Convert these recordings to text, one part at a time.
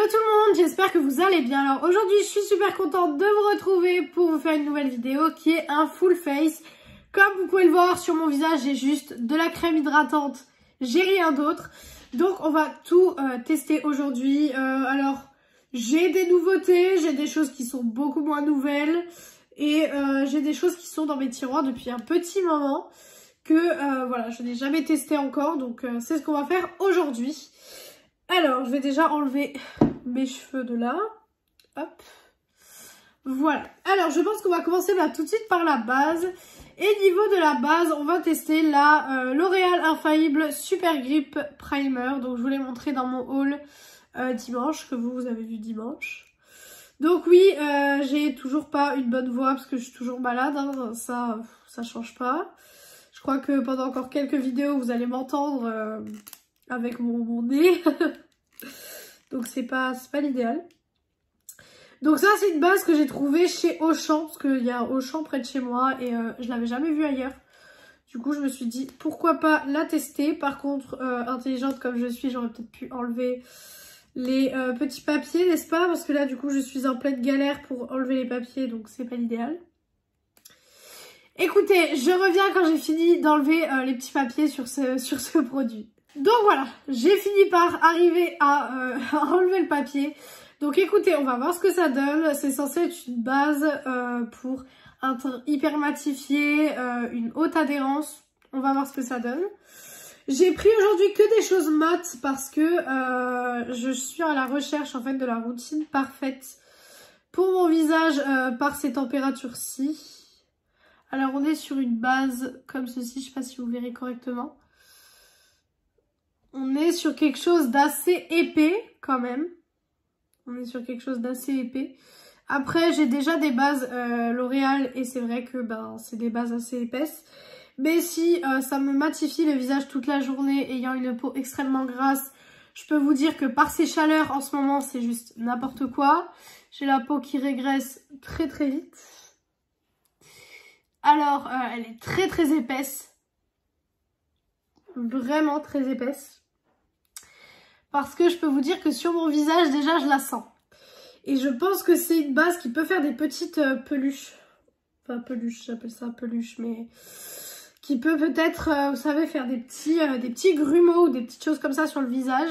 Hello tout le monde, j'espère que vous allez bien. Alors aujourd'hui je suis super contente de vous retrouver pour vous faire une nouvelle vidéo qui est un full face. Comme vous pouvez le voir sur mon visage, j'ai juste de la crème hydratante, j'ai rien d'autre. Donc on va tout tester aujourd'hui. Alors j'ai des nouveautés, j'ai des choses qui sont beaucoup moins nouvelles et j'ai des choses qui sont dans mes tiroirs depuis un petit moment que voilà, je n'ai jamais testé encore. Donc c'est ce qu'on va faire aujourd'hui. Alors, je vais déjà enlever mes cheveux de là. Hop. Voilà. Alors, je pense qu'on va commencer tout de suite par la base. Et niveau de la base, on va tester la L'Oréal Infaillible Super Grip Primer. Donc, je vous l'ai montré dans mon haul dimanche, que vous avez vu dimanche. Donc oui, j'ai toujours pas une bonne voix parce que je suis toujours malade. Hein. Ça change pas. Je crois que pendant encore quelques vidéos, vous allez m'entendre... avec mon nez. Donc c'est pas l'idéal. Donc ça c'est une base que j'ai trouvée chez Auchan, parce qu'il y a un Auchan près de chez moi et je l'avais jamais vue ailleurs. Du coup je me suis dit pourquoi pas la tester. Par contre intelligente comme je suis, j'aurais peut-être pu enlever les petits papiers, n'est-ce pas? Parce que là du coup je suis en pleine galère pour enlever les papiers, donc c'est pas l'idéal. Écoutez, je reviens quand j'ai fini d'enlever les petits papiers sur ce produit. Donc voilà, j'ai fini par arriver à enlever le papier. Donc écoutez, on va voir ce que ça donne. C'est censé être une base pour un teint hyper matifié, une haute adhérence. On va voir ce que ça donne. J'ai pris aujourd'hui que des choses mates parce que je suis à la recherche en fait de la routine parfaite pour mon visage par ces températures-ci. Alors on est sur une base comme ceci, je sais pas si vous verrez correctement. On est sur quelque chose d'assez épais quand même. On est sur quelque chose d'assez épais. Après, j'ai déjà des bases L'Oréal et c'est vrai que c'est des bases assez épaisses. Mais si ça me matifie le visage toute la journée ayant une peau extrêmement grasse, je peux vous dire que par ces chaleurs en ce moment, c'est juste n'importe quoi. J'ai la peau qui régresse très très vite. Alors, elle est très très épaisse. Vraiment très épaisse. Parce que je peux vous dire que sur mon visage, déjà, je la sens. Et je pense que c'est une base qui peut faire des petites peluches. Enfin, peluches, j'appelle ça peluche, mais... qui peut peut-être, vous savez, faire des petits grumeaux ou des petites choses comme ça sur le visage.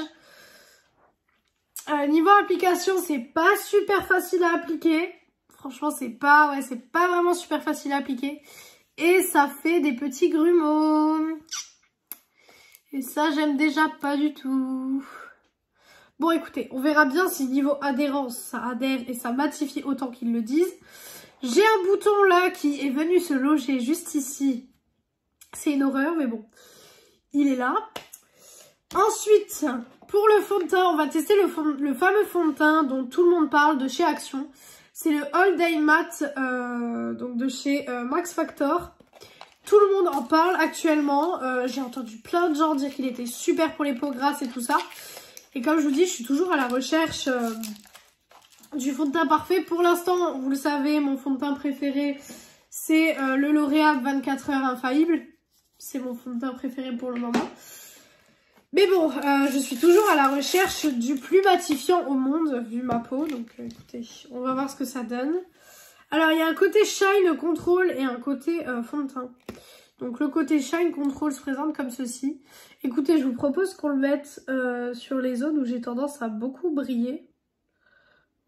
Niveau application, c'est pas super facile à appliquer. Franchement, c'est pas vraiment super facile à appliquer. Et ça fait des petits grumeaux. Et ça, j'aime déjà pas du tout. Bon écoutez, on verra bien si niveau adhérence ça adhère et ça matifie autant qu'ils le disent. J'ai un bouton là qui est venu se loger juste ici. C'est une horreur mais bon, il est là. Ensuite, pour le fond de teint, on va tester le fameux fond de teint dont tout le monde parle de chez Action. C'est le All Day Matte donc de chez Max Factor. Tout le monde en parle actuellement. J'ai entendu plein de gens dire qu'il était super pour les peaux grasses et tout ça. Et comme je vous dis, je suis toujours à la recherche du fond de teint parfait. Pour l'instant, vous le savez, mon fond de teint préféré, c'est le L'Oréal 24 heures Infaillible. C'est mon fond de teint préféré pour le moment. Mais bon, je suis toujours à la recherche du plus matifiant au monde, vu ma peau. Donc écoutez, on va voir ce que ça donne. Alors, il y a un côté Shine Control et un côté fond de teint. Donc le côté Shine Control se présente comme ceci. Écoutez, je vous propose qu'on le mette sur les zones où j'ai tendance à beaucoup briller.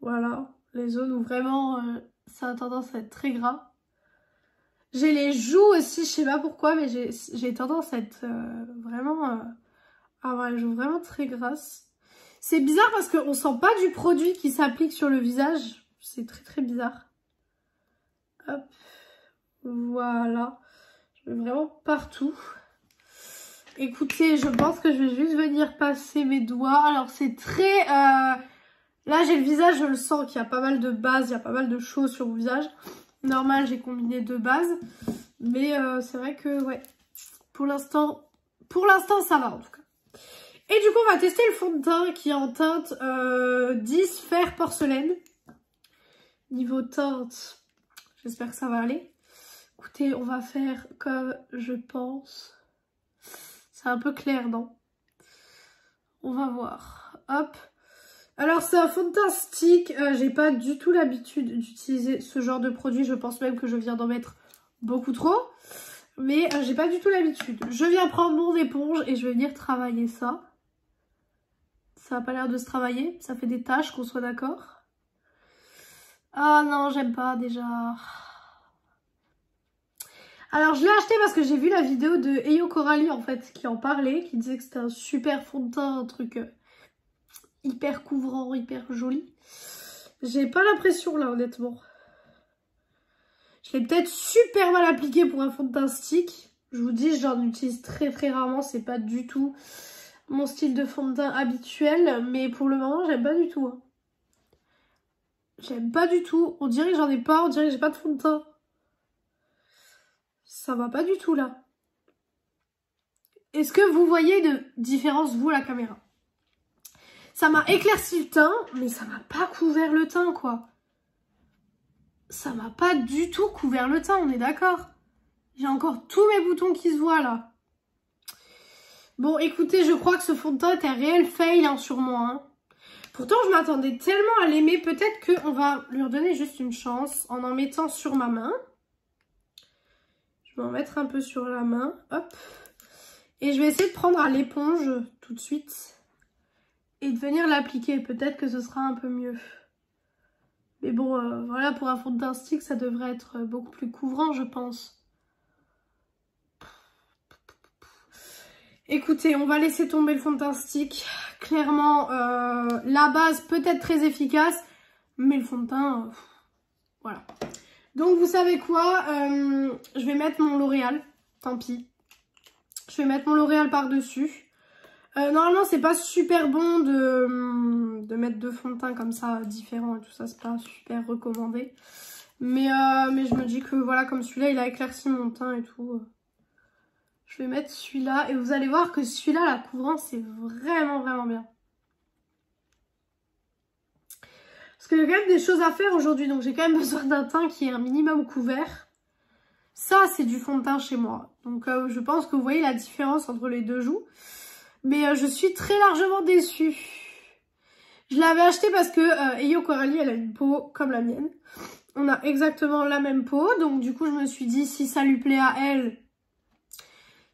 Voilà, les zones où vraiment ça a tendance à être très gras. J'ai les joues aussi, je sais pas pourquoi, mais j'ai tendance à être vraiment... avoir les joues vraiment très grasses. C'est bizarre parce qu'on sent pas du produit qui s'applique sur le visage. C'est très très bizarre. Hop, voilà. Je mets vraiment partout. Écoutez, je pense que je vais juste venir passer mes doigts. Alors c'est très... Là j'ai le visage, je le sens qu'il y a pas mal de bases, il y a pas mal de choses sur mon visage. Normal, j'ai combiné deux bases. Mais c'est vrai que ouais, pour l'instant ça va en tout cas. Et du coup on va tester le fond de teint qui est en teinte 10 fer porcelaine. Niveau teinte, j'espère que ça va aller. Écoutez, on va faire comme je pense. C'est un peu clair, non? On va voir. Hop. Alors c'est un fond de teint stick, j'ai pas du tout l'habitude d'utiliser ce genre de produit, je pense même que je viens d'en mettre beaucoup trop. Mais j'ai pas du tout l'habitude. Je viens prendre mon éponge et je vais venir travailler ça. Ça a pas l'air de se travailler, ça fait des taches, qu'on soit d'accord. Ah non, j'aime pas déjà. Alors je l'ai acheté parce que j'ai vu la vidéo de Eyo Coralie en fait qui en parlait, qui disait que c'était un super fond de teint, un truc hyper couvrant, hyper joli. J'ai pas l'impression là honnêtement. Je l'ai peut-être super mal appliqué pour un fond de teint stick. Je vous dis, j'en utilise très rarement, c'est pas du tout mon style de fond de teint habituel, mais pour le moment j'aime pas du tout. Hein. J'aime pas du tout. On dirait que j'en ai pas, on dirait que j'ai pas de fond de teint. Ça va pas du tout là. Est-ce que vous voyez de différence vous à la caméra? Ça m'a éclairci le teint, mais ça m'a pas couvert le teint quoi. Ça m'a pas du tout couvert le teint, on est d'accord? J'ai encore tous mes boutons qui se voient là. Bon écoutez, je crois que ce fond de teint est un réel fail hein, sur moi. Hein. Pourtant je m'attendais tellement à l'aimer, peut-être qu'on va lui redonner juste une chance en mettant sur ma main. Je vais en mettre un peu sur la main, hop. Et je vais essayer de prendre à l'éponge tout de suite. Et de venir l'appliquer, peut-être que ce sera un peu mieux. Mais bon, voilà, pour un fond de teint stick, ça devrait être beaucoup plus couvrant, je pense. Écoutez, on va laisser tomber le fond de teint stick. Clairement, la base peut être très efficace, mais le fond de teint, voilà. Donc vous savez quoi, je vais mettre mon L'Oréal, tant pis. Je vais mettre mon L'Oréal par-dessus. Normalement, c'est pas super bon de mettre deux fonds de teint comme ça, différents et tout ça, c'est pas super recommandé. Mais je me dis que voilà, comme celui-là, il a éclairci mon teint et tout. Je vais mettre celui-là et vous allez voir que celui-là, la couvrance, c'est vraiment bien. Parce qu'il y a quand même des choses à faire aujourd'hui, donc j'ai quand même besoin d'un teint qui est un minimum couvert. Ça, c'est du fond de teint chez moi. Donc je pense que vous voyez la différence entre les deux joues. Mais je suis très largement déçue. Je l'avais acheté parce que Eyo Coralie, elle a une peau comme la mienne. On a exactement la même peau, donc du coup je me suis dit si ça lui plaît à elle,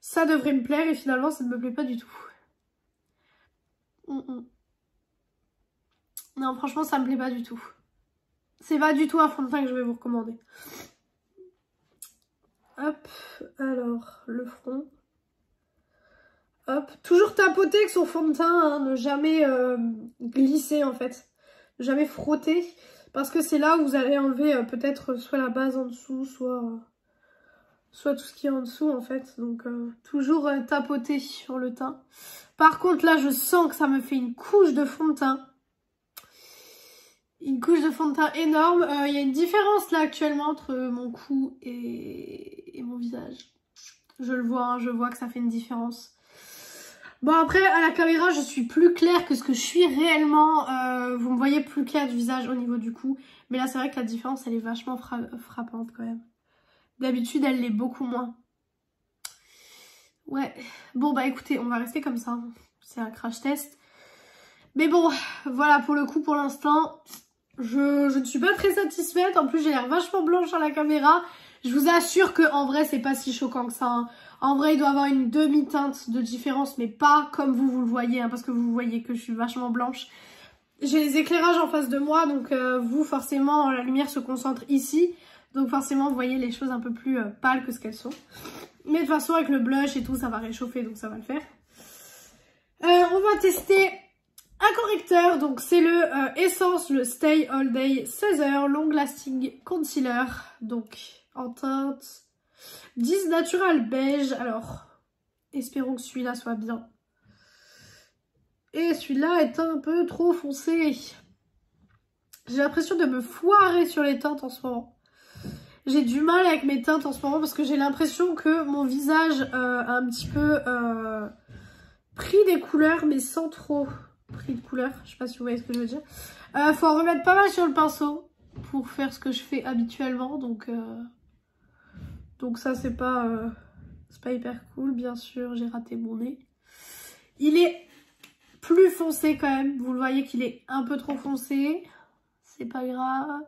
ça devrait me plaire et finalement ça ne me plaît pas du tout. Non, franchement ça me plaît pas du tout. C'est pas du tout un fond de teint que je vais vous recommander. Hop, alors le front. Hop, toujours tapoter avec son fond de teint, hein, ne jamais glisser en fait, ne jamais frotter, parce que c'est là où vous allez enlever peut-être soit la base en dessous, soit tout ce qui est en dessous en fait, donc toujours tapoter sur le teint. Par contre là je sens que ça me fait une couche de fond de teint, énorme. Il y a une différence là actuellement entre mon cou et mon visage, je le vois, hein, je vois que ça fait une différence. Bon après à la caméra je suis plus claire que ce que je suis réellement, vous me voyez plus clair du visage au niveau du cou, mais là c'est vrai que la différence elle est vachement frappante quand même. D'habitude elle l'est beaucoup moins. Ouais, bon bah écoutez on va rester comme ça, c'est un crash test. Mais bon voilà pour le coup pour l'instant je ne suis pas très satisfaite, en plus j'ai l'air vachement blanche à la caméra. Je vous assure que en vrai c'est pas si choquant que ça. Hein. En vrai il doit y avoir une demi-teinte de différence, mais pas comme vous le voyez, hein, parce que vous voyez que je suis vachement blanche. J'ai les éclairages en face de moi, donc vous forcément la lumière se concentre ici. Donc forcément vous voyez les choses un peu plus pâles que ce qu'elles sont. Mais de toute façon avec le blush et tout ça va réchauffer, donc ça va le faire. On va tester un correcteur, donc c'est le Essence, le Stay All Day 16 heures Long Lasting Concealer, donc en teinte 10 Natural Beige. Alors, espérons que celui-là soit bien. Et celui-là est un peu trop foncé. J'ai l'impression de me foirer sur les teintes en ce moment. J'ai du mal avec mes teintes en ce moment parce que j'ai l'impression que mon visage a un petit peu pris des couleurs, mais sans trop pris de couleurs. Je sais pas si vous voyez ce que je veux dire. Faut en remettre pas mal sur le pinceau pour faire ce que je fais habituellement. Donc ça c'est pas hyper cool. Bien sûr j'ai raté mon nez. Il est plus foncé quand même. Vous le voyez qu'il est un peu trop foncé. C'est pas grave.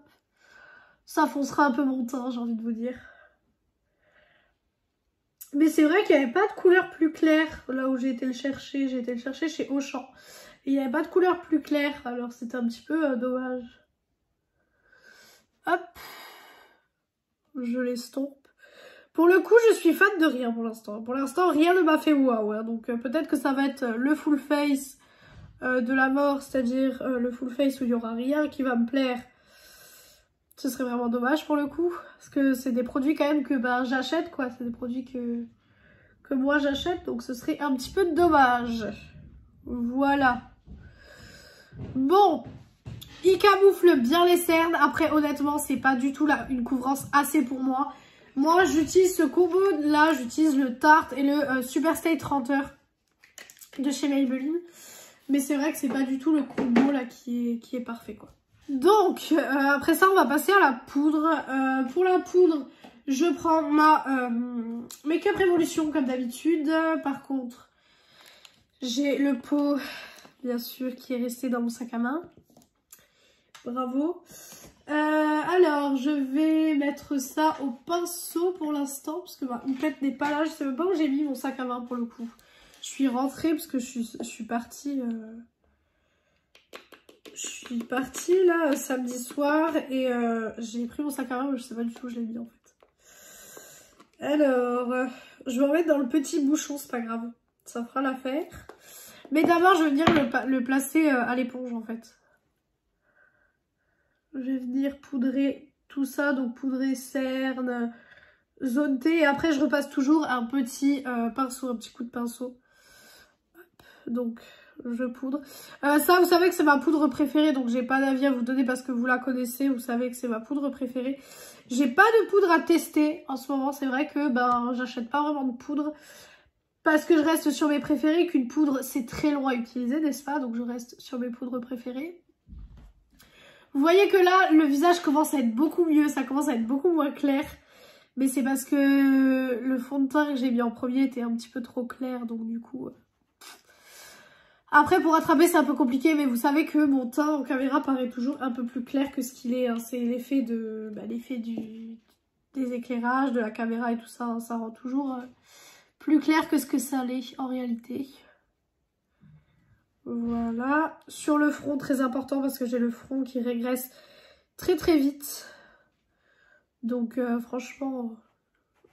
Ça foncera un peu mon teint, j'ai envie de vous dire. Mais c'est vrai qu'il n'y avait pas de couleur plus claire là où j'ai été le chercher. J'ai été le chercher chez Auchan. Et il n'y avait pas de couleur plus claire. Alors c'était un petit peu dommage. Hop. Je l'estompe. Pour le coup, je suis fan de rien pour l'instant. Pour l'instant, rien ne m'a fait waouh. Hein. Donc peut-être que ça va être le full face de la mort. C'est-à-dire le full face où il n'y aura rien qui va me plaire. Ce serait vraiment dommage pour le coup. Parce que c'est des produits quand même que j'achète quoi. C'est des produits que moi j'achète. Donc ce serait un petit peu dommage. Voilà. Bon. Il camoufle bien les cernes. Après honnêtement c'est pas du tout là une couvrance assez pour moi. Moi j'utilise ce combo là. J'utilise le Tarte et le Super Stay 30 heures de chez Maybelline. Mais c'est vrai que c'est pas du tout le combo là qui est parfait quoi. Donc, après ça, on va passer à la poudre. Pour la poudre, je prends ma Make-up Revolution comme d'habitude. Par contre, j'ai le pot, bien sûr, qui est resté dans mon sac à main. Bravo. Alors, je vais mettre ça au pinceau pour l'instant, parce que ma houppette n'est pas là. Je sais même pas où j'ai mis mon sac à main pour le coup. Je suis rentrée parce que je suis partie... Je suis partie là samedi soir et j'ai pris mon sac à main mais je sais pas du tout où je l'ai mis en fait. Alors, je vais en mettre dans le petit bouchon, c'est pas grave. Ça fera l'affaire. Mais d'abord je vais venir le placer à l'éponge en fait. Je vais venir poudrer tout ça, donc poudrer cerne, zone T. Et après je repasse toujours un petit pinceau, un petit coup de pinceau. Hop, donc... je poudre. Ça, vous savez que c'est ma poudre préférée, donc j'ai pas d'avis à vous donner parce que vous la connaissez, vous savez que c'est ma poudre préférée. J'ai pas de poudre à tester en ce moment, c'est vrai que j'achète pas vraiment de poudre parce que je reste sur mes préférés, qu'une poudre c'est très long à utiliser, n'est-ce pas? Donc je reste sur mes poudres préférées. Vous voyez que là, le visage commence à être beaucoup mieux, ça commence à être beaucoup moins clair. Mais c'est parce que le fond de teint que j'ai mis en premier était un petit peu trop clair, donc du coup... Après, pour rattraper, c'est un peu compliqué, mais vous savez que mon teint en caméra paraît toujours un peu plus clair que ce qu'il est. Hein. C'est l'effet des éclairages, de la caméra et tout ça. Hein. Ça rend toujours plus clair que ce que ça l'est en réalité. Voilà. Sur le front, très important parce que j'ai le front qui régresse très très vite. Donc franchement...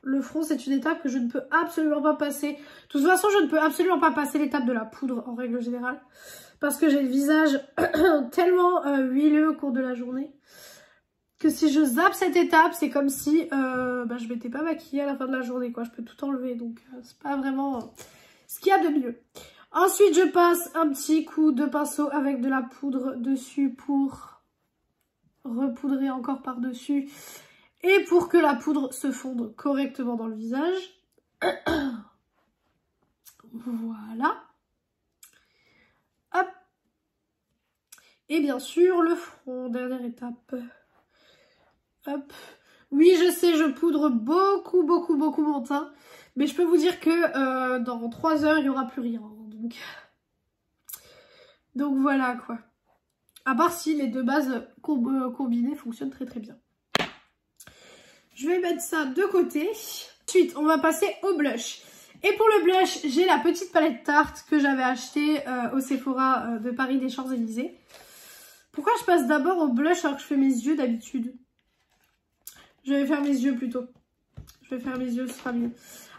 le front, c'est une étape que je ne peux absolument pas passer. De toute façon, je ne peux absolument pas passer l'étape de la poudre en règle générale. Parce que j'ai le visage tellement huileux au cours de la journée. Que si je zappe cette étape, c'est comme si je m'étais pas maquillée à la fin de la journée. Quoi. Je peux tout enlever. Donc, c'est pas vraiment ce qu'il y a de mieux. Ensuite, je passe un petit coup de pinceau avec de la poudre dessus pour repoudrer encore par-dessus. Et pour que la poudre se fonde correctement dans le visage. Voilà. Hop. Et bien sûr, le front, dernière étape. Hop. Oui, je sais, je poudre beaucoup mon teint. Mais je peux vous dire que dans 3 heures, il n'y aura plus rien. Donc voilà, quoi. À part si les deux bases combinées fonctionnent très très bien. Je vais mettre ça de côté. Ensuite, on va passer au blush. Et pour le blush, j'ai la petite palette Tarte que j'avais achetée au Sephora de Paris des Champs-Élysées. Pourquoi je passe d'abord au blush alors que je fais mes yeux d'habitude? Je vais faire mes yeux plutôt. Je vais faire mes yeux, ce sera mieux.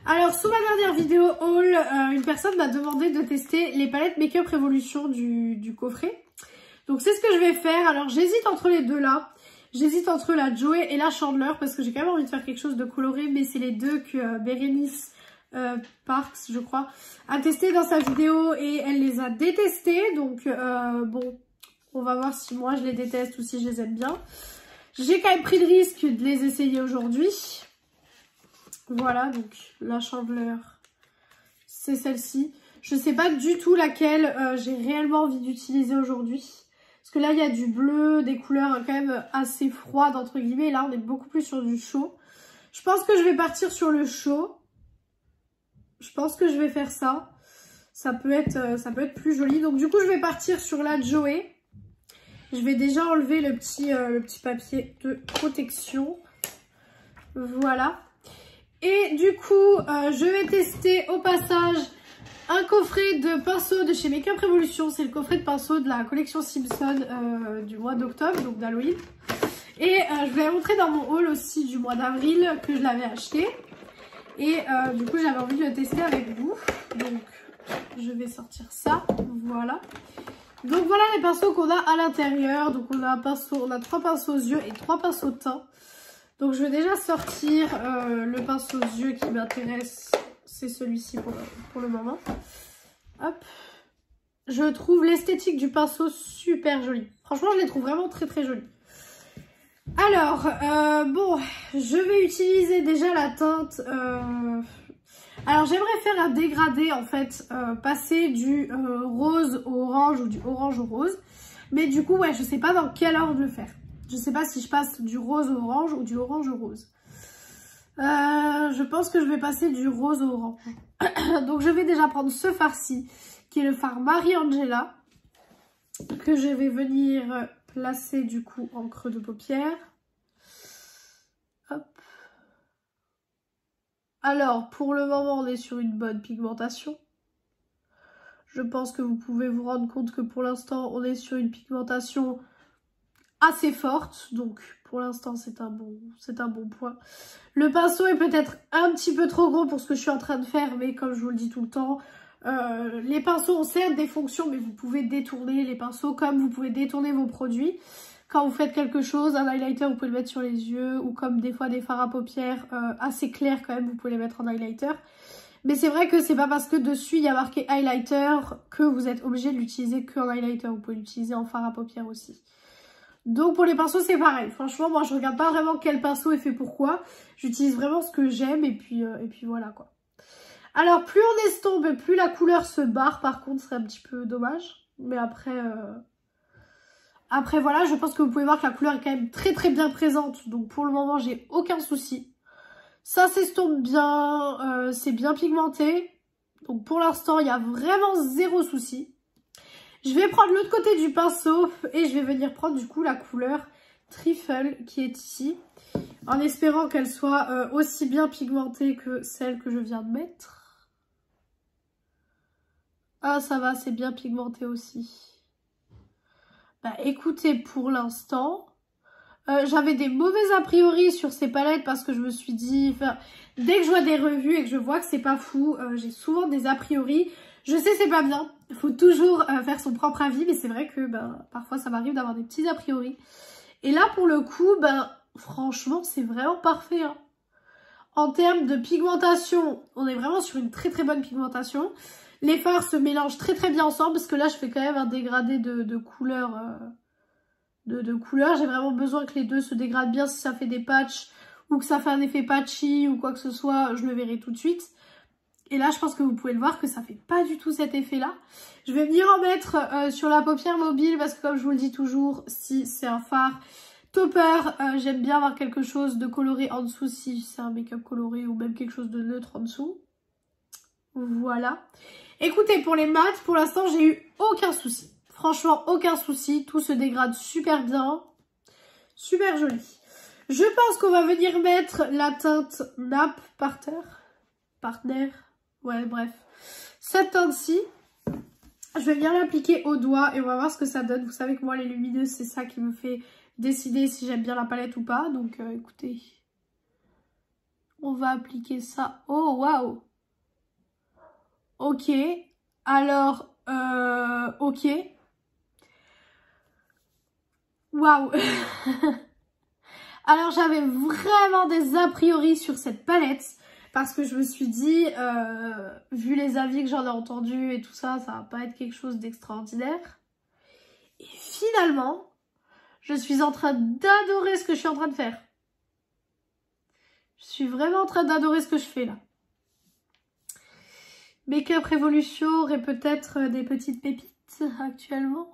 Alors, sous ma dernière vidéo haul, une personne m'a demandé de tester les palettes Make-up Revolution du coffret. Donc, c'est ce que je vais faire. Alors, j'hésite entre les deux là. J'hésite entre la Joey et la Chandler parce que j'ai quand même envie de faire quelque chose de coloré, mais c'est les deux que Bérénice Parks, je crois, a testé dans sa vidéo et elle les a détestés. Donc bon, on va voir si moi je les déteste ou si je les aime bien. J'ai quand même pris le risque de les essayer aujourd'hui. Voilà, donc la Chandler, c'est celle-ci. Je sais pas du tout laquelle j'ai réellement envie d'utiliser aujourd'hui. Parce que là, il y a du bleu, des couleurs quand même assez froides, entre guillemets. Et là, on est beaucoup plus sur du chaud. Je pense que je vais partir sur le chaud. Je pense que je vais faire ça. ça peut être plus joli. Donc du coup, je vais partir sur la Joey. Je vais déjà enlever le petit papier de protection. Voilà. Et du coup, je vais tester au passage un coffret de pinceaux de chez Makeup Revolution. C'est le coffret de pinceaux de la collection Simpson du mois d'octobre, donc d'Halloween. Et je vous l'avais montré dans mon haul aussi du mois d'avril que je l'avais acheté. Et du coup, j'avais envie de le tester avec vous. Donc, je vais sortir ça. Voilà. Donc, voilà les pinceaux qu'on a à l'intérieur. Donc, on a 3 pinceaux aux yeux et 3 pinceaux de teint. Donc, je vais déjà sortir le pinceau aux yeux qui m'intéresse. C'est celui-ci pour le moment. Hop. Je trouve l'esthétique du pinceau super jolie. Franchement, je les trouve vraiment très très jolies. Alors, bon, je vais utiliser déjà la teinte. Alors, j'aimerais faire un dégradé, en fait, passer du rose au orange ou du orange au rose. Mais du coup, ouais, je sais pas dans quel ordre le faire. Je sais pas si je passe du rose au orange ou du orange au rose. Je pense que je vais passer du rose au orange. Donc, je vais déjà prendre ce fard-ci, qui est le fard Marie-Angela, que je vais venir placer du coup en creux de paupière. Hop. Alors, pour le moment, on est sur une bonne pigmentation. Je pense que vous pouvez vous rendre compte que pour l'instant, on est sur une pigmentation assez forte. Donc, pour l'instant, c'est un bon point. Le pinceau est peut-être un petit peu trop gros pour ce que je suis en train de faire, mais comme je vous le dis tout le temps, les pinceaux ont certes des fonctions, mais vous pouvez détourner les pinceaux comme vous pouvez détourner vos produits. Quand vous faites quelque chose, un highlighter, vous pouvez le mettre sur les yeux, ou comme des fois des fards à paupières assez clairs quand même, vous pouvez les mettre en highlighter. Mais c'est vrai que c'est pas parce que dessus il y a marqué highlighter que vous êtes obligé de l'utiliser qu'en highlighter. Vous pouvez l'utiliser en fard à paupières aussi. Donc pour les pinceaux c'est pareil. Franchement moi je regarde pas vraiment quel pinceau est fait pour quoi. J'utilise vraiment ce que j'aime et puis voilà quoi. Alors plus on estompe, plus la couleur se barre. Par contre, ce serait un petit peu dommage. Mais après voilà, je pense que vous pouvez voir que la couleur est quand même très très bien présente. Donc pour le moment, j'ai aucun souci. Ça s'estompe bien, c'est bien pigmenté. Donc pour l'instant, il y a vraiment zéro souci. Je vais prendre l'autre côté du pinceau et je vais venir prendre du coup la couleur Trifle qui est ici. En espérant qu'elle soit aussi bien pigmentée que celle que je viens de mettre. Ah ça va, c'est bien pigmenté aussi. Bah écoutez, pour l'instant, j'avais des mauvais a priori sur ces palettes parce que je me suis dit, enfin, dès que je vois des revues et que je vois que c'est pas fou, j'ai souvent des a priori. Je sais c'est pas bien, il faut toujours faire son propre avis, mais c'est vrai que parfois ça m'arrive d'avoir des petits a priori. Et là pour le coup, franchement c'est vraiment parfait. Hein. En termes de pigmentation, on est vraiment sur une très très bonne pigmentation. Les fards se mélangent très très bien ensemble parce que là je fais quand même un dégradé de couleurs. J'ai vraiment besoin que les deux se dégradent bien. Si ça fait des patchs ou que ça fait un effet patchy ou quoi que ce soit, je le verrai tout de suite. Et là je pense que vous pouvez le voir que ça fait pas du tout cet effet là. Je vais venir en mettre sur la paupière mobile parce que comme je vous le dis toujours, si c'est un fard topper, j'aime bien avoir quelque chose de coloré en dessous si c'est un make-up coloré ou même quelque chose de neutre en dessous. Voilà. Écoutez, pour les mats, pour l'instant, j'ai eu aucun souci. Franchement, aucun souci. Tout se dégrade super bien. Super joli. Je pense qu'on va venir mettre la teinte Nap Partner. Ouais, bref. Cette teinte-ci, je vais venir l'appliquer au doigt et on va voir ce que ça donne. Vous savez que moi, les lumineuses, c'est ça qui me fait décider si j'aime bien la palette ou pas. Donc, écoutez. On va appliquer ça. Oh, waouh! Ok, alors, ok. Waouh. Alors, j'avais vraiment des a priori sur cette palette. Parce que je me suis dit, vu les avis que j'en ai entendus et tout ça, ça va pas être quelque chose d'extraordinaire. Et finalement, je suis en train d'adorer ce que je suis en train de faire. Je suis vraiment en train d'adorer ce que je fais là. Makeup Revolution aurait peut-être des petites pépites actuellement.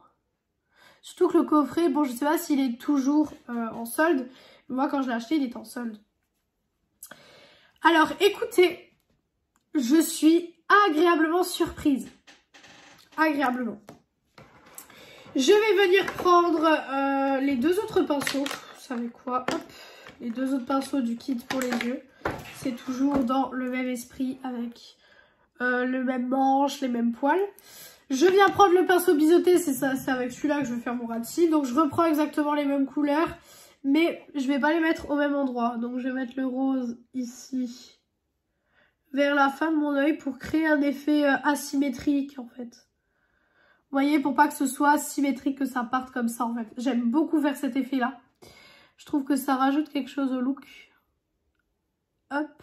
Surtout que le coffret, bon je sais pas s'il est toujours en solde. Moi quand je l'ai acheté il était en solde. Alors écoutez, je suis agréablement surprise. agréablement. Je vais venir prendre les deux autres pinceaux. Vous savez quoi? Hop, les deux autres pinceaux du kit pour les yeux. C'est toujours dans le même esprit avec le même manche, les mêmes poils. Je viens prendre le pinceau biseauté, c'est avec celui-là que je vais faire mon ras de cils. Donc je reprends exactement les mêmes couleurs, mais je vais pas les mettre au même endroit. Donc je vais mettre le rose ici, vers la fin de mon œil pour créer un effet asymétrique en fait. Vous voyez, pour pas que ce soit symétrique, que ça parte comme ça en fait. J'aime beaucoup faire cet effet-là. Je trouve que ça rajoute quelque chose au look. Hop.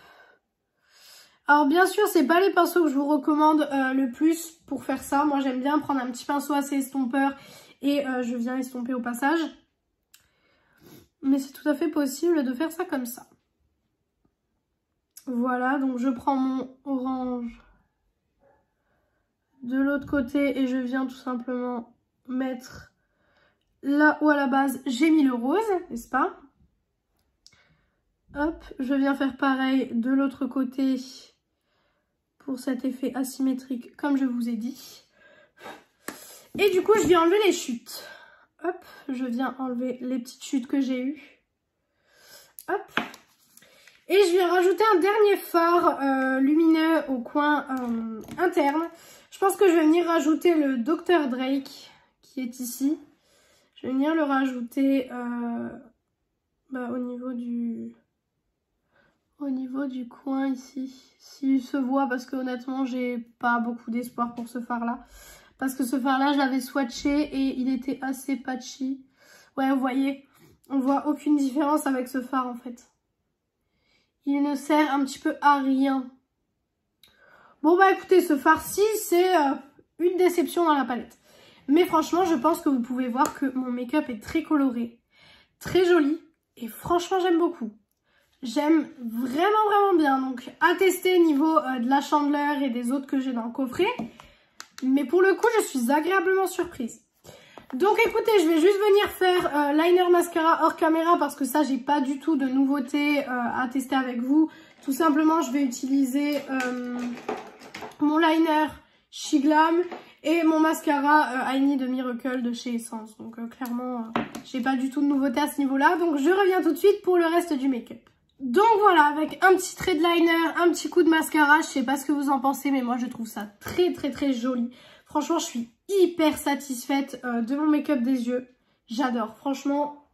Alors bien sûr, c'est pas les pinceaux que je vous recommande le plus pour faire ça. Moi j'aime bien prendre un petit pinceau assez estompeur et je viens estomper au passage. Mais c'est tout à fait possible de faire ça comme ça. Voilà, donc je prends mon orange de l'autre côté et je viens tout simplement mettre là où à la base j'ai mis le rose, n'est-ce pas? Hop, je viens faire pareil de l'autre côté pour cet effet asymétrique comme je vous ai dit. Et du coup je viens enlever les chutes. Hop, je viens enlever les petites chutes que j'ai eues. Hop. Et je viens rajouter un dernier fard lumineux au coin interne. Je pense que je vais venir rajouter le Dr. Drake qui est ici. Je vais venir le rajouter au niveau du coin ici. S'il se voit, parce que honnêtement j'ai pas beaucoup d'espoir pour ce fard là. Parce que ce fard là je l'avais swatché et il était assez patchy. Ouais, vous voyez, on voit aucune différence avec ce fard en fait. Il ne sert un petit peu à rien. Bon bah écoutez, ce fard-ci, c'est une déception dans la palette. Mais franchement, je pense que vous pouvez voir que mon make-up est très coloré, très joli. Et franchement, j'aime beaucoup. J'aime vraiment bien. Donc à tester niveau de la chandeleur et des autres que j'ai dans le coffret. Mais pour le coup, je suis agréablement surprise. Donc écoutez, je vais juste venir faire liner mascara hors caméra parce que ça j'ai pas du tout de nouveauté à tester avec vous. Tout simplement je vais utiliser mon liner She Glam et mon mascara Eye de Miracle de chez Essence. Donc clairement j'ai pas du tout de nouveauté à ce niveau là. Donc je reviens tout de suite pour le reste du make-up. Donc voilà, avec un petit trait de liner, un petit coup de mascara, je sais pas ce que vous en pensez mais moi je trouve ça très joli. Franchement, je suis hyper satisfaite de mon make-up des yeux. J'adore. Franchement,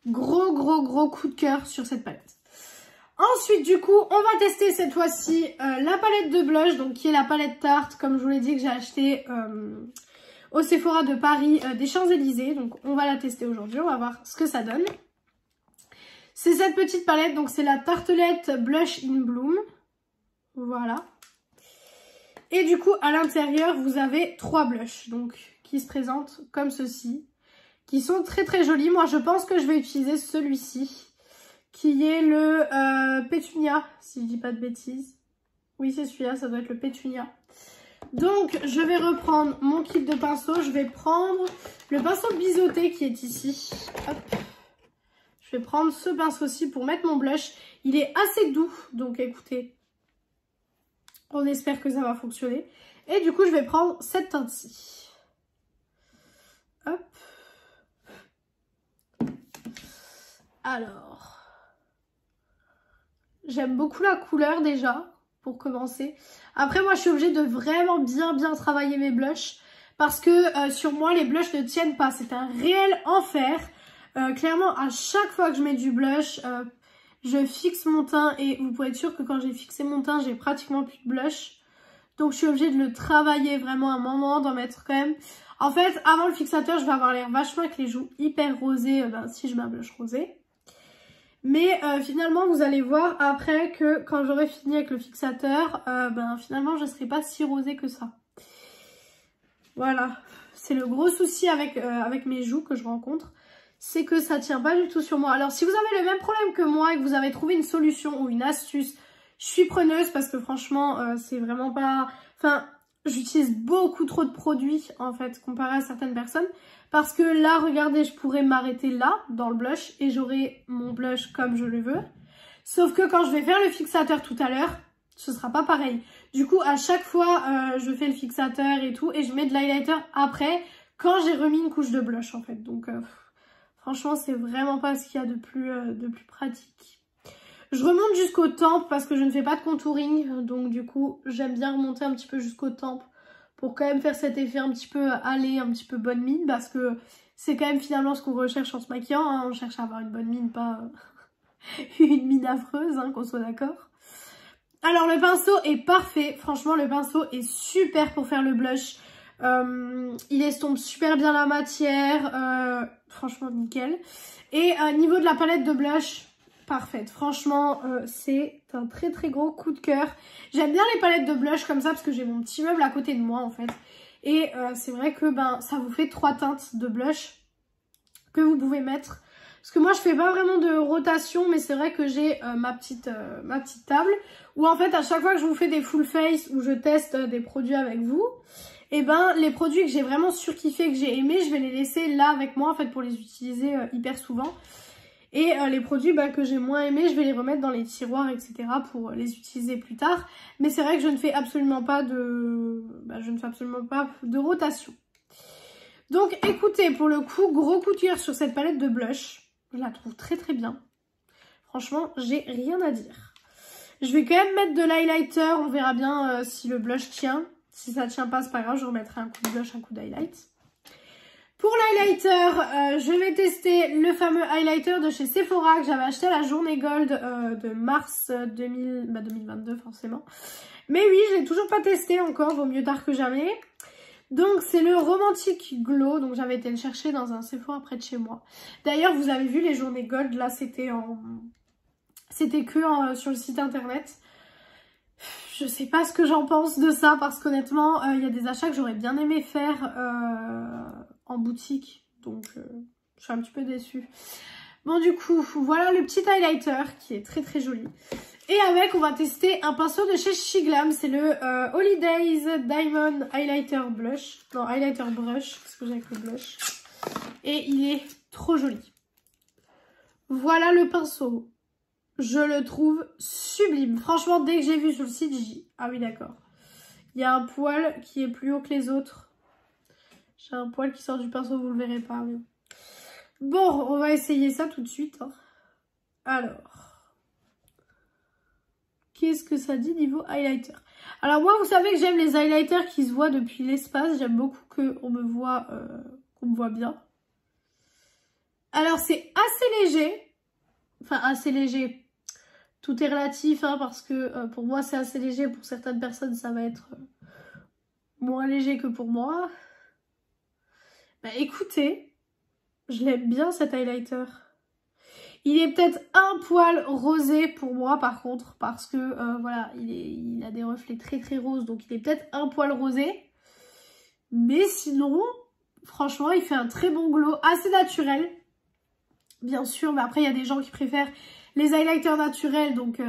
gros coup de cœur sur cette palette. Ensuite, du coup, on va tester cette fois-ci la palette de blush, donc qui est la palette Tarte, comme je vous l'ai dit, que j'ai acheté au Sephora de Paris des Champs-Élysées. Donc, on va la tester aujourd'hui. On va voir ce que ça donne. C'est cette petite palette, donc c'est la Tartelette Blush in Bloom. Voilà. Et du coup, à l'intérieur, vous avez 3 blushs, donc qui se présentent comme ceci, qui sont très jolis. Moi, je pense que je vais utiliser celui-ci, qui est le Pétunia, si je dis pas de bêtises. Oui, c'est celui-là, ça doit être le Pétunia. Donc, je vais reprendre mon kit de pinceaux. Je vais prendre le pinceau biseauté qui est ici. Hop. Je vais prendre ce pinceau-ci pour mettre mon blush. Il est assez doux, donc écoutez... On espère que ça va fonctionner. Et du coup, je vais prendre cette teinte-ci. Hop. Alors. J'aime beaucoup la couleur déjà, pour commencer. Après, moi, je suis obligée de vraiment bien travailler mes blushs. Parce que sur moi, les blushs ne tiennent pas. C'est un réel enfer. Clairement, à chaque fois que je mets du blush... je fixe mon teint et vous pouvez être sûr que quand j'ai fixé mon teint, j'ai pratiquement plus de blush. Donc je suis obligée de le travailler vraiment un moment, d'en mettre quand même. En fait, avant le fixateur, je vais avoir l'air vachement avec les joues hyper rosées si je mets un blush rosé. Mais finalement, vous allez voir après que quand j'aurai fini avec le fixateur, finalement, je ne serai pas si rosée que ça. Voilà, c'est le gros souci avec mes joues que je rencontre. C'est que ça tient pas du tout sur moi. Alors si vous avez le même problème que moi et que vous avez trouvé une solution ou une astuce, je suis preneuse parce que franchement c'est vraiment pas... Enfin, j'utilise beaucoup trop de produits en fait comparé à certaines personnes. Parce que là, regardez, je pourrais m'arrêter là dans le blush et j'aurai mon blush comme je le veux. Sauf que quand je vais faire le fixateur tout à l'heure, ce sera pas pareil. Du coup, à chaque fois, je fais le fixateur et tout, et je mets de l'highlighter après, quand j'ai remis une couche de blush, en fait. Donc, franchement, c'est vraiment pas ce qu'il y a de plus pratique. Je remonte jusqu'aux tempes parce que je ne fais pas de contouring, donc du coup, j'aime bien remonter un petit peu jusqu'aux tempes pour quand même faire cet effet un petit peu allé, un petit peu bonne mine, parce que c'est quand même finalement ce qu'on recherche en se maquillant, hein. On cherche à avoir une bonne mine, pas une mine affreuse, hein, qu'on soit d'accord. Alors le pinceau est parfait, franchement le pinceau est super pour faire le blush. Il estompe super bien la matière, franchement nickel. Et niveau de la palette de blush, parfaite. Franchement, c'est un très très gros coup de cœur. J'aime bien les palettes de blush comme ça parce que j'ai mon petit meuble à côté de moi en fait. Et c'est vrai que ça vous fait 3 teintes de blush que vous pouvez mettre. Parce que moi je fais pas vraiment de rotation, mais c'est vrai que j'ai ma petite table où en fait à chaque fois que je vous fais des full face, où je teste des produits avec vous, et les produits que j'ai vraiment surkiffé, que j'ai aimé, je vais les laisser là avec moi en fait pour les utiliser hyper souvent. Et les produits que j'ai moins aimés, je vais les remettre dans les tiroirs, etc. pour les utiliser plus tard. Mais c'est vrai que je ne fais absolument pas de rotation. Donc écoutez, pour le coup, gros coup de cœur sur cette palette de blush. Je la trouve très très bien. Franchement, j'ai rien à dire. Je vais quand même mettre de l'highlighter. On verra bien si le blush tient. Si ça tient pas, c'est pas grave. Je remettrai un coup de blush, un coup d'highlight. Pour l'highlighter, je vais tester le fameux highlighter de chez Sephora que j'avais acheté à la journée gold de mars 2022 forcément. Mais oui, je l'ai toujours pas testé encore. Vaut mieux tard que jamais. Donc c'est le Romantic Glow, donc j'avais été le chercher dans un Sephora près de chez moi. D'ailleurs vous avez vu les journées gold, là c'était que sur le site internet. Je sais pas ce que j'en pense de ça parce qu'honnêtement il y a des achats que j'aurais bien aimé faire en boutique. Donc je suis un petit peu déçue. Bon du coup voilà le petit highlighter qui est très très joli. Et avec, on va tester un pinceau de chez Shiglam. C'est le Holidays Diamond Highlighter Blush. Non, Highlighter Brush, parce que j'ai avec le blush. Et il est trop joli. Voilà le pinceau. Je le trouve sublime. Franchement, dès que j'ai vu sur le site, j'ai dit ah oui, d'accord. Il y a un poil qui est plus haut que les autres. J'ai un poil qui sort du pinceau, vous le verrez pas. Mais... Bon, on va essayer ça tout de suite. Hein. Alors... Qu'est-ce que ça dit niveau highlighter? Alors moi, vous savez que j'aime les highlighters qui se voient depuis l'espace. J'aime beaucoup qu'on me voit bien. Alors c'est assez léger. Enfin assez léger. Tout est relatif hein, parce que pour moi c'est assez léger. Pour certaines personnes ça va être moins léger que pour moi. Écoutez, je l'aime bien cet highlighter. Il est peut-être un poil rosé pour moi par contre parce que voilà, il a des reflets très très roses donc il est peut-être un poil rosé. Mais sinon, franchement, il fait un très bon glow, assez naturel. Bien sûr, mais après il y a des gens qui préfèrent les highlighters naturels donc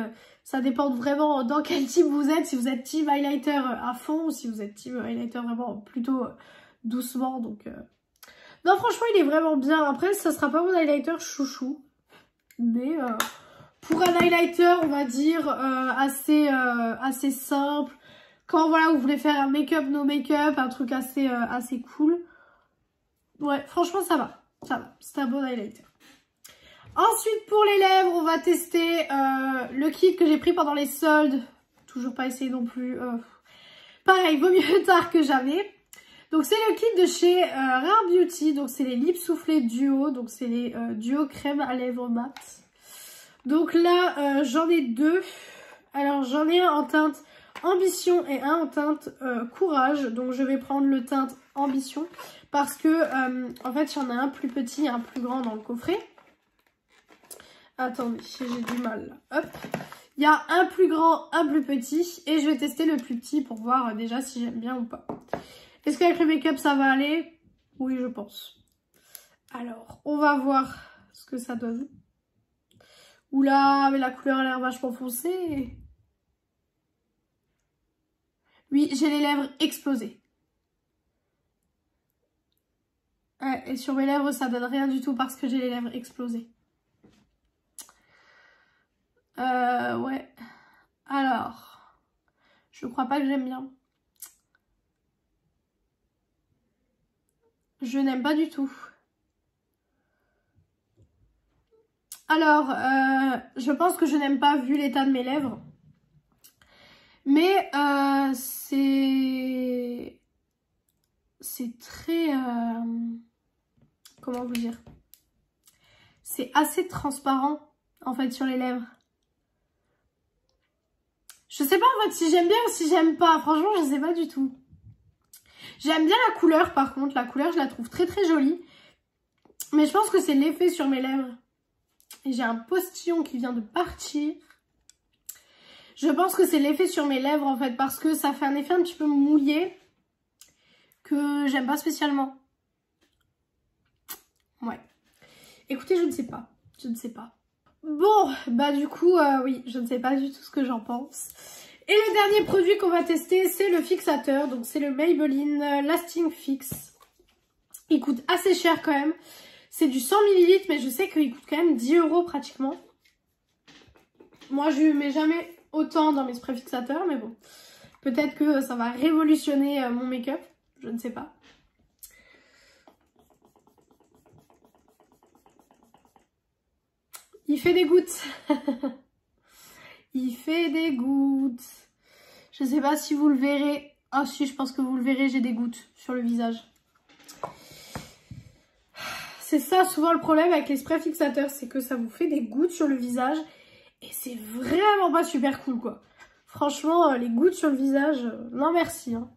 ça dépend vraiment dans quel team vous êtes. Si vous êtes team highlighter à fond ou si vous êtes team highlighter vraiment plutôt doucement. Donc non, franchement, il est vraiment bien. Après, ça sera pas mon highlighter chouchou. Mais pour un highlighter, on va dire assez simple. Quand voilà, vous voulez faire un make-up, no make-up, un truc assez cool. Ouais, franchement, ça va. Ça va, c'est un bon highlighter. Ensuite, pour les lèvres, on va tester le kit que j'ai pris pendant les soldes. Toujours pas essayé non plus. Pareil, vaut mieux tard que jamais. Donc c'est le kit de chez Rare Beauty, donc c'est les lips soufflés duo, donc c'est les duo crème à lèvres mat. Donc là j'en ai deux, alors j'en ai un en teinte ambition et un en teinte courage, donc je vais prendre le teinte ambition parce que en fait il y en a un plus petit et un plus grand dans le coffret. Attendez, j'ai du mal là, hop. Il y a un plus grand, un plus petit et je vais tester le plus petit pour voir déjà si j'aime bien ou pas. Est-ce qu'avec le make-up ça va aller? Oui, je pense. Alors, on va voir ce que ça donne. Oula, mais la couleur a l'air vachement foncée. Oui, j'ai les lèvres explosées. Ouais, et sur mes lèvres, ça donne rien du tout parce que j'ai les lèvres explosées. Ouais. Alors, Je crois pas que j'aime bien. Je n'aime pas du tout. Alors, je pense que je n'aime pas vu l'état de mes lèvres. Mais c'est très... comment vous dire? C'est assez transparent, en fait, sur les lèvres. Je sais pas, en fait, si j'aime bien ou si j'aime pas. Franchement, je sais pas du tout. J'aime bien la couleur, par contre. La couleur, je la trouve très très jolie. Mais je pense que c'est l'effet sur mes lèvres. Et j'ai un postillon qui vient de partir. Je pense que c'est l'effet sur mes lèvres, en fait. Parce que ça fait un effet un petit peu mouillé. Que j'aime pas spécialement. Ouais. Écoutez, je ne sais pas. Je ne sais pas. Bon, bah du coup, oui, je ne sais pas du tout ce que j'en pense. Et le dernier produit qu'on va tester, c'est le fixateur. Donc c'est le Maybelline Lasting Fix. Il coûte assez cher quand même. C'est du 100 ml, mais je sais qu'il coûte quand même 10 € pratiquement. Moi, je ne mets jamais autant dans mes sprays fixateurs, mais bon. Peut-être que ça va révolutionner mon make-up. Je ne sais pas. Il fait des gouttes. Il fait des gouttes. Je sais pas si vous le verrez. Ah si, je pense que vous le verrez, j'ai des gouttes sur le visage. C'est ça souvent le problème avec les sprays fixateurs, c'est que ça vous fait des gouttes sur le visage. Et c'est vraiment pas super cool quoi. Franchement, les gouttes sur le visage, non merci. Hein.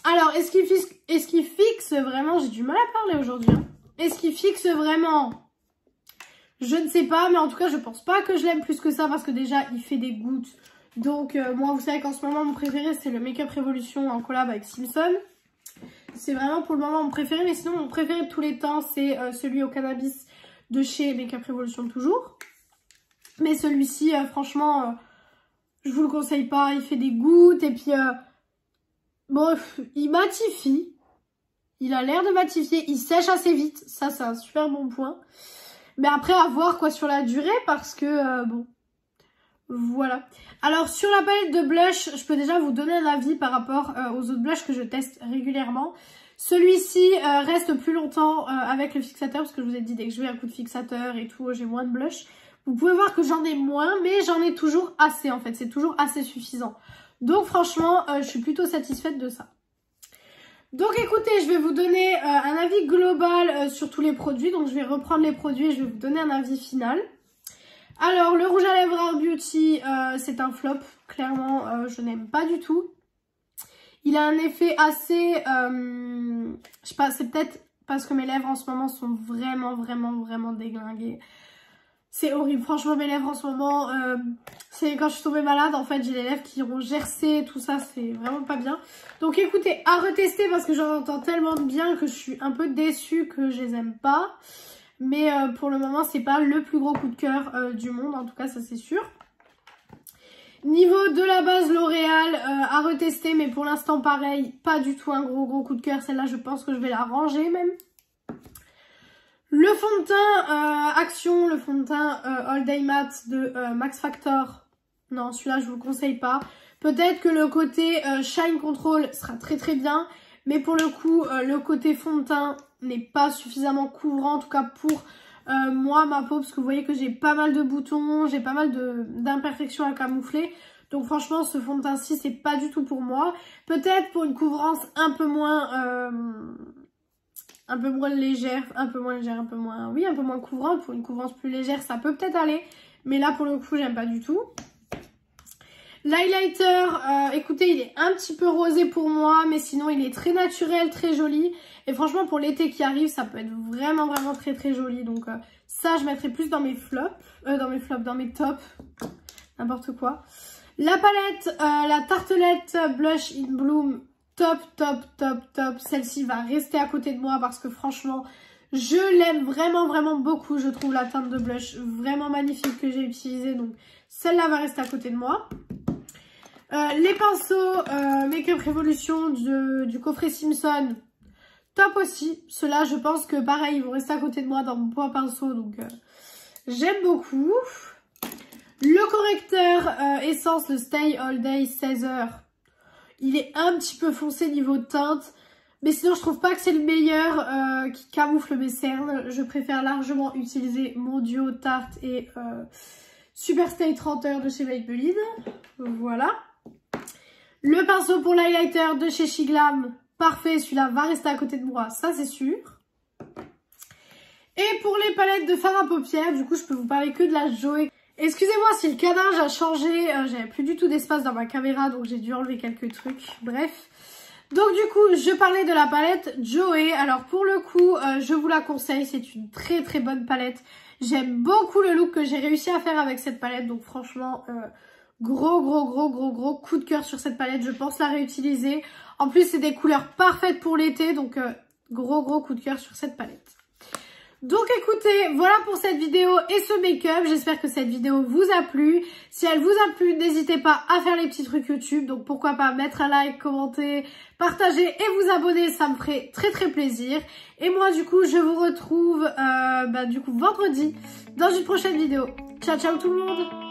Alors, est-ce qu'il fixe vraiment? J'ai du mal à parler aujourd'hui. Hein. Est-ce qu'il fixe vraiment? Je ne sais pas, mais en tout cas, je pense pas que je l'aime plus que ça parce que déjà, il fait des gouttes. Donc, moi, vous savez qu'en ce moment, mon préféré, c'est le Make-up Revolution en collab avec Simpson. C'est vraiment pour le moment mon préféré, mais sinon, mon préféré de tous les temps, c'est celui au cannabis de chez Make-up Revolution toujours. Mais celui-ci, franchement, je vous le conseille pas. Il fait des gouttes et puis, bon, il matifie. Il a l'air de matifier. Il sèche assez vite. Ça, c'est un super bon point. Mais après, à voir quoi sur la durée parce que, bon, voilà. Alors, sur la palette de blush, je peux déjà vous donner un avis par rapport aux autres blushs que je teste régulièrement. Celui-ci reste plus longtemps avec le fixateur parce que je vous ai dit, dès que je mets un coup de fixateur et tout, j'ai moins de blush. Vous pouvez voir que j'en ai moins, mais j'en ai toujours assez en fait. C'est toujours assez suffisant. Donc, franchement, je suis plutôt satisfaite de ça. Donc écoutez, je vais vous donner un avis global sur tous les produits. Donc je vais reprendre les produits et je vais vous donner un avis final. Alors le rouge à lèvres Rare Beauty, c'est un flop. Clairement, je n'aime pas du tout. Il a un effet assez... je sais pas, c'est peut-être parce que mes lèvres en ce moment sont vraiment déglinguées. C'est horrible, franchement mes lèvres en ce moment, c'est quand je suis tombée malade en fait, j'ai les lèvres qui ont gercé, tout ça, c'est vraiment pas bien. Donc écoutez, à retester parce que j'en entends tellement de bien que je suis un peu déçue que je les aime pas. Mais pour le moment, c'est pas le plus gros coup de cœur du monde, en tout cas ça c'est sûr. Niveau de la base L'Oréal, à retester, mais pour l'instant pareil, pas du tout un gros coup de cœur. Celle-là je pense que je vais la ranger même. Le fond de teint Action, le fond de teint All Day Matte de Max Factor. Non, celui-là, je vous le conseille pas. Peut-être que le côté Shine Control sera très bien. Mais pour le coup, le côté fond de teint n'est pas suffisamment couvrant. En tout cas pour moi, ma peau. Parce que vous voyez que j'ai pas mal de boutons. J'ai pas mal d'imperfections à camoufler. Donc franchement, ce fond de teint-ci, c'est pas du tout pour moi. Peut-être pour une couvrance un peu moins légère, un peu moins couvrante. Pour une couvrance plus légère, ça peut peut-être aller. Mais là, pour le coup, j'aime pas du tout. L'highlighter, écoutez, il est un petit peu rosé pour moi. Mais sinon, il est très naturel, très joli. Et franchement, pour l'été qui arrive, ça peut être vraiment très joli. Donc ça, je mettrai plus dans mes flops. Dans mes tops. N'importe quoi. La palette, la Tartelette Blush in Bloom. Top. Celle-ci va rester à côté de moi parce que franchement, je l'aime vraiment beaucoup. Je trouve la teinte de blush vraiment magnifique que j'ai utilisée. Donc, celle-là va rester à côté de moi. Les pinceaux Make-up Revolution du coffret Simpson. Top aussi. Ceux-là, je pense que pareil, ils vont rester à côté de moi dans mon pot à pinceau. Donc, j'aime beaucoup. Le correcteur essence de Stay All Day 16 heures. Il est un petit peu foncé niveau teinte. Mais sinon, je trouve pas que c'est le meilleur qui camoufle mes cernes. Je préfère largement utiliser mon duo Tarte et Super Stay 30 heures de chez Maybelline. Voilà. Le pinceau pour l'highlighter de chez Shiglam. Parfait, celui-là va rester à côté de moi, ça c'est sûr. Et pour les palettes de fard à paupières, du coup, je peux vous parler que de la Joe. Excusez-moi si le cadrage a changé. J'avais plus du tout d'espace dans ma caméra, donc j'ai dû enlever quelques trucs. Bref. Donc du coup, je parlais de la palette Joe. Alors pour le coup, je vous la conseille, c'est une très très bonne palette. J'aime beaucoup le look que j'ai réussi à faire avec cette palette. Donc franchement, gros coup de cœur sur cette palette. Je pense la réutiliser. En plus, c'est des couleurs parfaites pour l'été. Donc gros coup de cœur sur cette palette. Donc écoutez, voilà pour cette vidéo et ce make-up. J'espère que cette vidéo vous a plu. Si elle vous a plu, n'hésitez pas à faire les petits trucs YouTube. Donc pourquoi pas mettre un like, commenter, partager et vous abonner. Ça me ferait très plaisir. Et moi du coup, je vous retrouve vendredi dans une prochaine vidéo. Ciao tout le monde.